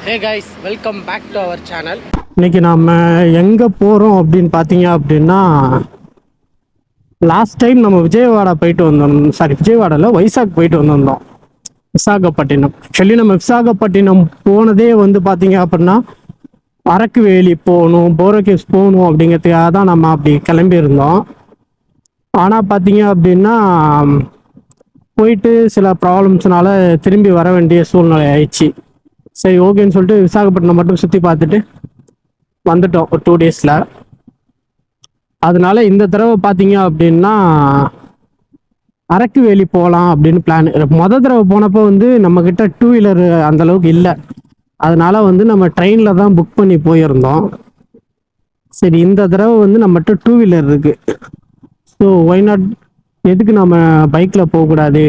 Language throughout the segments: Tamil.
Hey guys, welcome back to our channel. இன்னைக்கு நம்ம எங்கே போகிறோம் அப்படின்னு பார்த்தீங்க அப்படின்னா, லாஸ்ட் டைம் நம்ம விஜயவாடா போயிட்டு வந்தோம். விஜயவாடாவில் வைசாக் போயிட்டு வந்திருந்தோம். விசாகப்பட்டினம். ஆக்சுவலி நம்ம விசாகப்பட்டினம் போனதே வந்து பார்த்தீங்க அப்படின்னா, அரக்கு வேலி போகணும், போரோகேவ்ஸ் போகணும் அப்படிங்கிறதுக்காக தான் நம்ம அப்படி கிளம்பியிருந்தோம். ஆனால் பார்த்தீங்க அப்படின்னா, போயிட்டு சில ப்ராப்ளம்ஸ்னால திரும்பி வர வேண்டிய சூழ்நிலை ஆயிடுச்சு. சரி ஓகேன்னு சொல்லிட்டு விசாகப்பட்டினம் மட்டும் சுற்றி பார்த்துட்டு வந்துட்டோம் ஒரு 2 டேஸில். அதனால இந்த தடவை பார்த்தீங்க அப்படின்னா அரக்கு வேலி போகலாம் அப்படின்னு பிளான். தடவை போனப்போ வந்து நம்மக்கிட்ட 2 வீலர் அந்தளவுக்கு இல்லை. அதனால வந்து நம்ம ட்ரெயினில் தான் புக் பண்ணி போயிருந்தோம். சரி இந்த தடவை வந்து நம்மகிட்ட 2 வீலர் இருக்கு. ஸோ ஒய் நாட், எதுக்கு நம்ம பைக்கில் போகக்கூடாது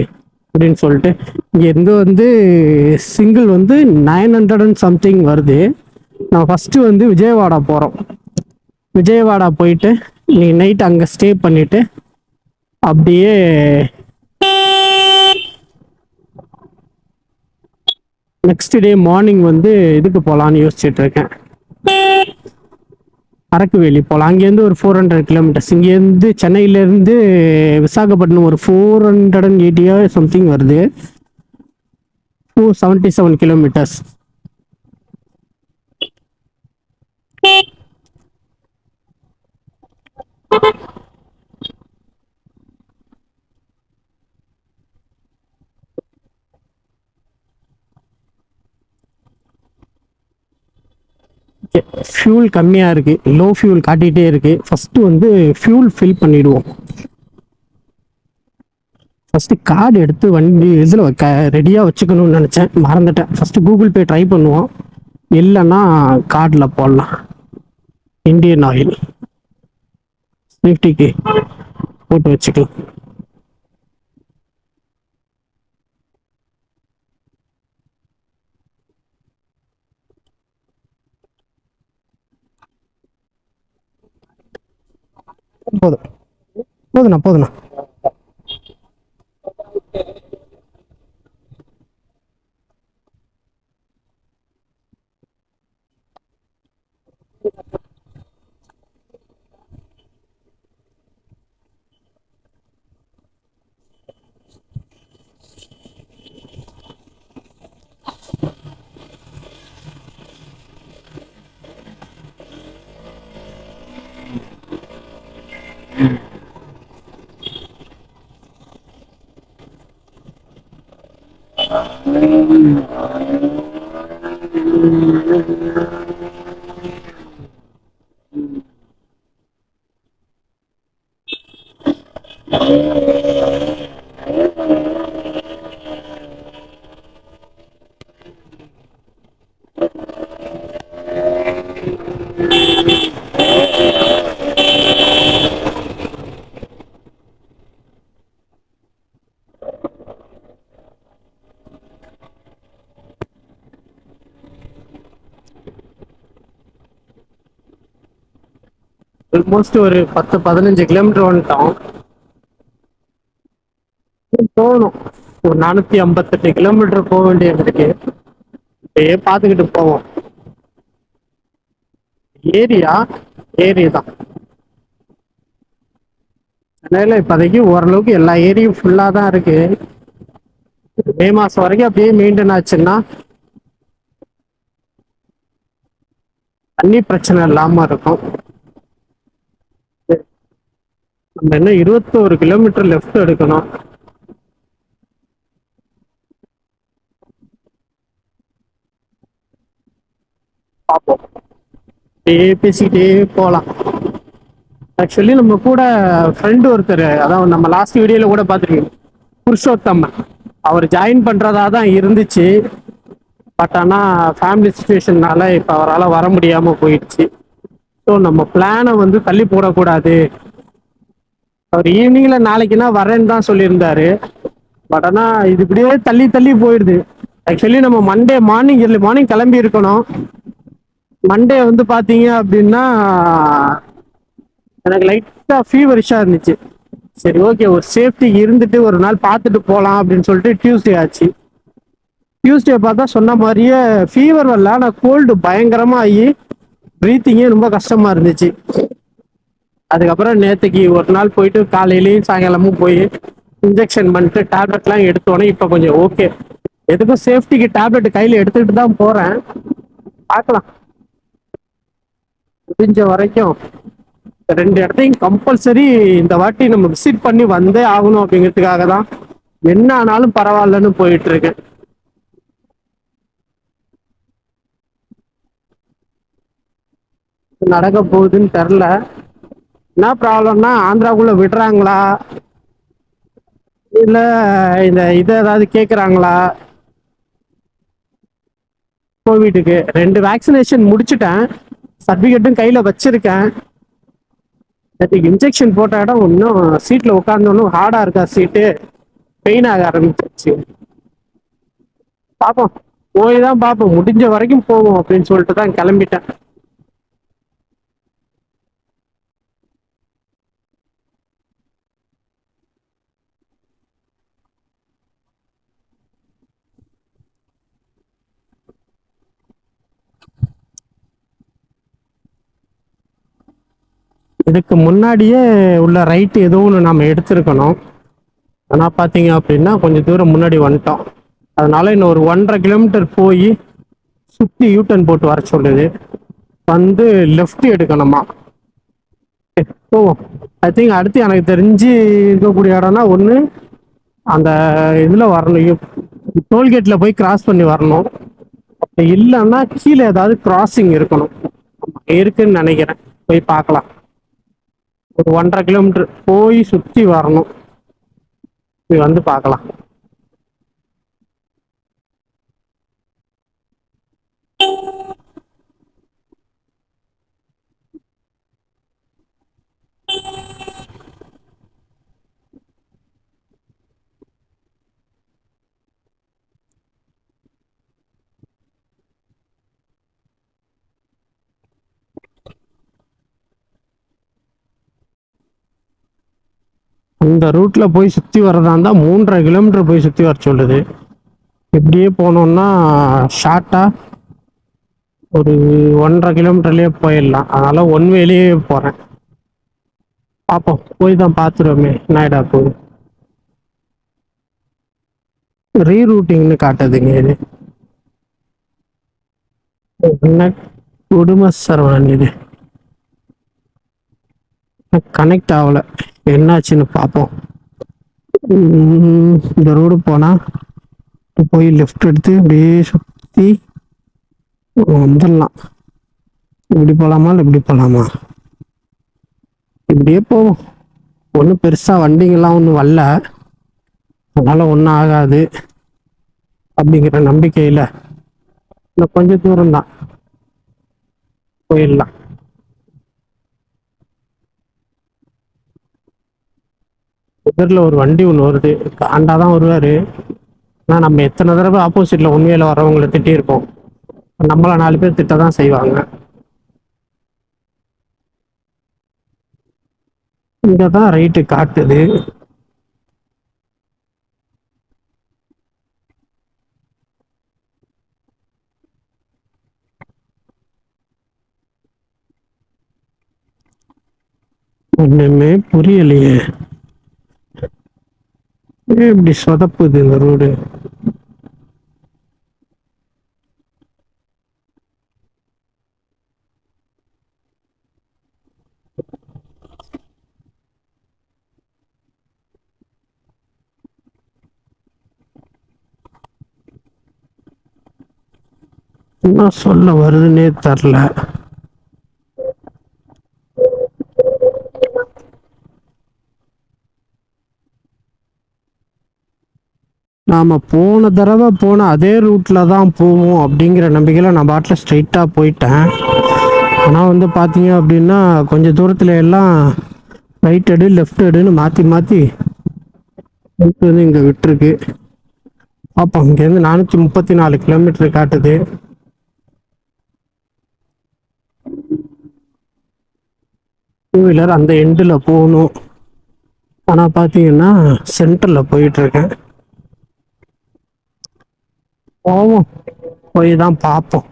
அப்படின்னு சொல்லிட்டு இங்கேருந்து வந்து சிங்கிள் வந்து 900 and something வருது. நம்ம ஃபஸ்ட்டு வந்து விஜயவாடா போகிறோம். விஜயவாடா போயிட்டு நீ நைட் அங்கே ஸ்டே பண்ணிவிட்டு அப்படியே நெக்ஸ்ட் டே மார்னிங் வந்து இதுக்கு போகலான்னு யோசிச்சுட்டு இருக்கேன். அரக்கு வேலி போகலாம். அங்கேருந்து ஒரு 400 கிலோமீட்டர்ஸ். இங்கேருந்து சென்னையிலேருந்து விசாகப்பட்டினம் ஒரு 480 சம்திங் வருது. 277 கிலோமீட்டர்ஸ். ஃபியூல் கம்மியாக இருக்குது, லோ ஃபியூல் காட்டிகிட்டே இருக்குது. ஃபஸ்ட்டு வந்து ஃபியூல் ஃபில் பண்ணிவிடுவோம். ஃபஸ்ட்டு கார்டு எடுத்து வண்டி இதில் ரெடியாக வச்சுக்கணும்னு நினச்சேன், மறந்துட்டேன். ஃபஸ்ட்டு கூகுள் பே ட்ரை பண்ணுவோம், இல்லைன்னா கார்டில் போடலாம். இந்தியன் ஆயில் சேஃப்டிக்கு போட்டு வச்சுக்கலாம். போதுண்ணா. ஆல்மோஸ்ட் ஒரு 10-15 கிலோமீட்டர் வந்துட்டோம். போகணும் ஒரு 458 கிலோமீட்டர் போக வேண்டியது இருக்கு. அப்படியே பார்த்துக்கிட்டு போவோம். ஏரி தான் சென்னையில் இப்போதைக்கு ஓரளவுக்கு எல்லா ஏரியும் ஃபுல்லாக தான் இருக்கு. மே மாதம் வரைக்கும் அப்படியே மெயின்டைன் ஆச்சுன்னா தண்ணி பிரச்சனை இல்லாமல் இருக்கும். நம்ம என்ன 21 கிலோமீட்டர் லெஃப்ட் எடுக்கணும். பார்ப்போம், பேசிக்கிட்டே போகலாம். ஆக்சுவலி நம்ம கூட ஃப்ரெண்டு ஒருத்தர், அதான் நம்ம லாஸ்ட் வீடியோவில் கூட பார்த்துருக்கீங்க, புருஷோத்தம்மன், அவர் ஜாயின் பண்ணுறதா தான் இருந்துச்சு. பட் ஆனால் ஃபேமிலி சுச்சுவேஷன்னால இப்போ அவரால் வர முடியாமல் போயிடுச்சு. ஸோ நம்ம பிளானை வந்து தள்ளி போடக்கூடாது. அவர் ஈவினிங்கில் நாளைக்குன்னா வரேன்னு தான் சொல்லியிருந்தாரு. பட் ஆனால் இது இப்படியே தள்ளி போயிடுது. ஆக்சுவலி நம்ம மண்டே மார்னிங் கிளம்பி இருக்கணும். மண்டே வந்து பார்த்தீங்க அப்படின்னா எனக்கு லைட்டாக ஃபீவரிஷாக இருந்துச்சு. சரி ஓகே, ஒரு சேஃப்டி இருந்துட்டு ஒரு நாள் பார்த்துட்டு போகலாம் அப்படின்னு சொல்லிட்டு டியூஸ்டே ஆச்சு. டியூஸ்டே பார்த்தா சொன்ன மாதிரியே ஃபீவர் வரல, ஆனால் கோல்டு பயங்கரமாக ஆகி ப்ரீத்திங்கே ரொம்ப கஷ்டமாக இருந்துச்சு. அதுக்கப்புறம் நேற்றுக்கு ஒரு நாள் போயிட்டு காலையிலையும் சாயங்காலமும் போய் இன்ஜெக்ஷன் பண்ணிட்டு டேப்லெட்லாம் எடுத்தோன்னே இப்போ கொஞ்சம் ஓகே. எதுக்கும் சேஃப்டிக்கு டேப்லெட் கையில் எடுத்துக்கிட்டு தான் போகிறேன். பார்க்கலாம், முடிஞ்ச வரைக்கும் 2 இடத்தையும் கம்பல்சரி இந்த வாட்டி நம்ம விசிட் பண்ணி வந்தே ஆகணும் அப்படிங்கிறதுக்காக தான் என்ன ஆனாலும் பரவாயில்லன்னு போயிட்டு இருக்கேன். நடக்க போகுதுன்னு தெரில. என்ன ப்ராப்ளம்னா ஆந்திராக்குள்ள விடுறாங்களா இல்லை இதை ஏதாவது கேட்குறாங்களா. கோவிட்டுக்கு 2 வேக்சினேஷன் முடிச்சுட்டேன், சர்டிஃபிகேட்டும் கையில் வச்சிருக்கேன். நேற்றுக்கு இன்ஜெக்ஷன் போட்ட இடம் இன்னும் சீட்டில் உட்காந்தோன்னும் ஹார்டாக இருக்கா சீட்டு, பெயின் ஆக ஆரம்பிச்சிருச்சு. பார்ப்போம், போய் தான் பார்ப்போம், முடிஞ்ச வரைக்கும் போவோம் அப்படின்னு சொல்லிட்டு தான் கிளம்பிட்டேன். இதுக்கு முன்னாடியே உள்ள ரைட்டு ஏதோ ஒன்று நம்ம எடுத்திருக்கணும். ஆனால் பார்த்தீங்க அப்படின்னா கொஞ்சம் தூரம் முன்னாடி வந்துட்டோம். அதனால இன்னும் ஒரு 1.5 கிலோமீட்டர் போய் சுற்றி யூட்டன் போட்டு வர சொல்லுது. வந்து லெஃப்ட் எடுக்கணுமா. போவோம். ஐ திங்க் அடுத்து எனக்கு தெரிஞ்சு இருக்கக்கூடிய இடம்னா ஒன்று அந்த இதில் வரணும், டோல்கேட்டில் போய் கிராஸ் பண்ணி வரணும். அப்படி இல்லைன்னா கீழே ஏதாவது கிராசிங் இருக்கணும், இருக்குன்னு நினைக்கிறேன். போய் பார்க்கலாம். ஒரு 1.5 கிலோமீட்டர் போய் சுற்றி வரணும், வந்து பார்க்கலாம். அந்த ரூட்ல போய் சுற்றி வரதா இருந்தால் 3.5 கிலோமீட்டர் போய் சுற்றி வர சொல்லுது. இப்படியே போனோம்னா ஷார்ட்டாக ஒரு 1.5 கிலோமீட்டர்லேயே போயிடலாம். அதனால ஒன் வேலேயே போகிறேன். பார்ப்போம், போய் தான் பார்த்துருவோமே நாய்டா போய். ரீரூட்டிங்னு காட்டுதுங்க இது. என்ன குடும்ப சரவணன் இது கனெக்ட் ஆகலை, என்னாச்சுன்னு பார்ப்போம். இந்த ரோடு போனால் போய் லெஃப்ட் எடுத்து அப்படியே சுற்றி வந்துடலாம். இப்படி போகலாமா இல்லை இப்படி போகலாமா? இப்படியே போவோம். ஒன்றும் பெருசாக வண்டிங்கெல்லாம் ஒன்றும் வரல, அதனால் ஒன்றும் ஆகாது அப்படிங்கிற நம்பிக்கையில் இன்னும் கொஞ்சம் தூரம் தான் போயிடலாம். எதிரில் ஒரு வண்டி ஒன்று வருது, காண்டாதான் வருவார். ஆனால் நம்ம எத்தனை தடவை ஆப்போசிட்டில் உண்மையில் வரவங்களை திட்டியிருப்போம், நம்மளை 4 பேர் திட்ட தான் செய்வாங்க. இங்கே தான் ரைட்டு காட்டுது. ஒன்றுமே புரியலையே, இப்படி சொதப்புது இந்த ரோடு. என்ன சொல்ல வருதுன்னே தெரில. நாம் போன தடவை போன அதே ரூட்டில் தான் போவோம் அப்படிங்கிற நம்பிக்கையில் நான் பாட்டில் ஸ்ட்ரைட்டாக போயிட்டேன். ஆனால் வந்து பார்த்தீங்க அப்படின்னா கொஞ்சம் தூரத்தில் எல்லாம் ரைட் எடு லெஃப்ட் எடுன்னு மாற்றி மாற்றி வந்து இங்கே விட்டுருக்கு. அப்போ இங்கேருந்து 434 கிலோமீட்டர் காட்டுது. டூ வீலர் அந்த எண்டில் போகணும். ஆனால் பார்த்தீங்கன்னா சென்டரில் போயிட்டுருக்கேன். போவோம், போய் தான் பார்ப்போம்.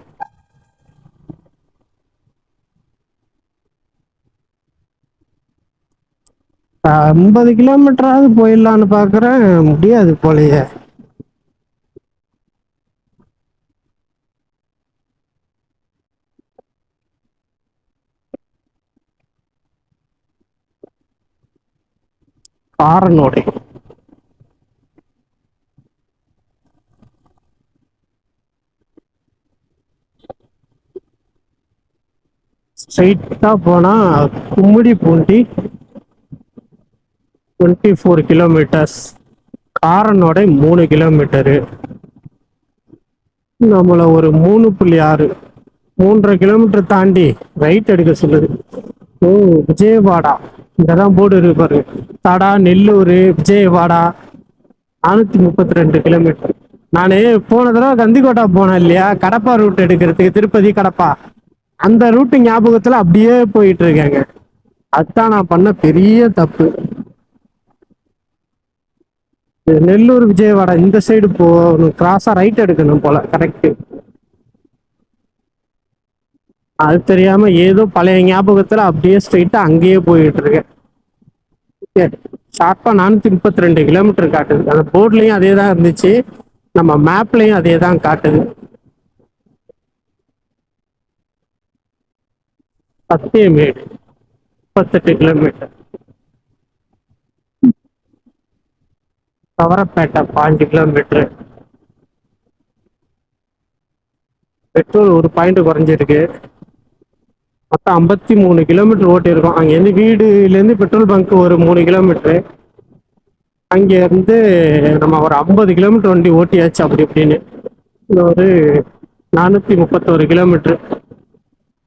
50 கிலோமீட்டராவது போயிடலான்னு பார்க்குறேன், முடியாது போலயே. காரனோடை ஸ்ட்ரைட்டா போனா கும்மிடி பூண்டி 24 கிலோமீட்டர்ஸ், காரனோடை 3 கிலோமீட்டரு. நம்மள ஒரு 3.6 3.5 கிலோமீட்டர் தாண்டி ரைட் எடுக்க சொல்லுது. ஓ, விஜயவாடா, இங்கதான் போர்டு இருக்கு பாரு. தடா, நெல்லூர், விஜயவாடா, 432 கிலோமீட்டர். நானு போன தடவை கந்திக்கோட்டா போனேன் இல்லையா, கடப்பா ரூட் எடுக்கிறதுக்கு, திருப்பதி கடப்பா, அந்த ரூட்டு ஞாபகத்துல அப்படியே போயிட்டு இருக்கேங்க. அதுதான் நான் பண்ண பெரிய தப்பு. நெல்லூர் விஜயவாடா இந்த சைடு போகணும், கிராஸா ரைட் எடுக்கணும் போல. கரெக்ட். அது தெரியாம ஏதோ பழைய ஞாபகத்துல அப்படியே ஸ்ட்ரைட்டா அங்கேயே போயிட்டு இருக்கேன். ஷார்ப்பா 432 கிலோமீட்டர் காட்டுது. அந்த போர்ட்லயும் அதே தான் இருந்துச்சு, நம்ம மேப்லயும் அதே தான் காட்டுது. சத்தியமேடு 38 கிலோமீட்டர், சவரப்பேட்டை 5 கிலோமீட்டர். பெட்ரோல் ஒரு பாயிண்ட் குறைஞ்சிருக்கு. மொத்தம் 53 கிலோமீட்டர் ஓட்டி இருக்கோம். அங்கேருந்து வீடுலேருந்து பெட்ரோல் பங்க் ஒரு 3 கிலோமீட்டரு. அங்கேருந்து நம்ம ஒரு 50 கிலோமீட்டர் வண்டி ஓட்டியாச்சு அப்படி இப்படின்னு. ஒரு 431 கிலோமீட்டர்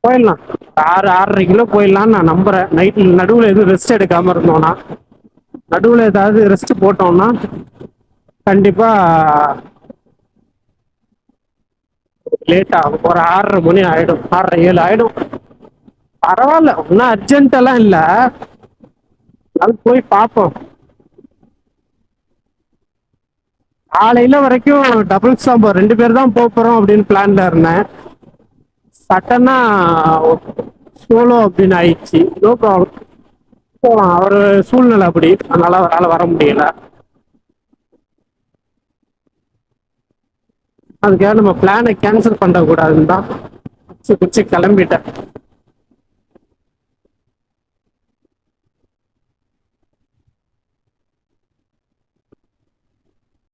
போயிடலாம். 6.5 கிலோ போயிடலான்னு நான் நம்புறேன். நைட்டில் நடுவில் எதுவும் ரெஸ்ட் எடுக்காம இருந்தோம்னா, நடுவில் ஏதாவது ரெஸ்ட் போட்டோம்னா கண்டிப்பா லேட் ஆகும். ஒரு 6:30 மணி ஆயிடும், 6:30 7 ஆயிடும். பரவாயில்ல, ஒன்றும் அர்ஜென்ட் எல்லாம் இல்லை, அது போய் பார்ப்போம். காலையில வரைக்கும் டபுள் சாம்பார் 2 பேர் தான் போறோம் அப்படின்னு பிளான்ல இருந்தேன். சட்டனா சோலோ அப்படின்னு ஆயிடுச்சு. நோ ப்ராப்ளம், போகலாம். அவர் சூழ்நிலை அப்படி, அதனால அவரால் வர முடியல. அதுக்காக நம்ம பிளானை கேன்சல் பண்ணக்கூடாதுன்னு தான் குச்சி கிளம்பிட்டேன்.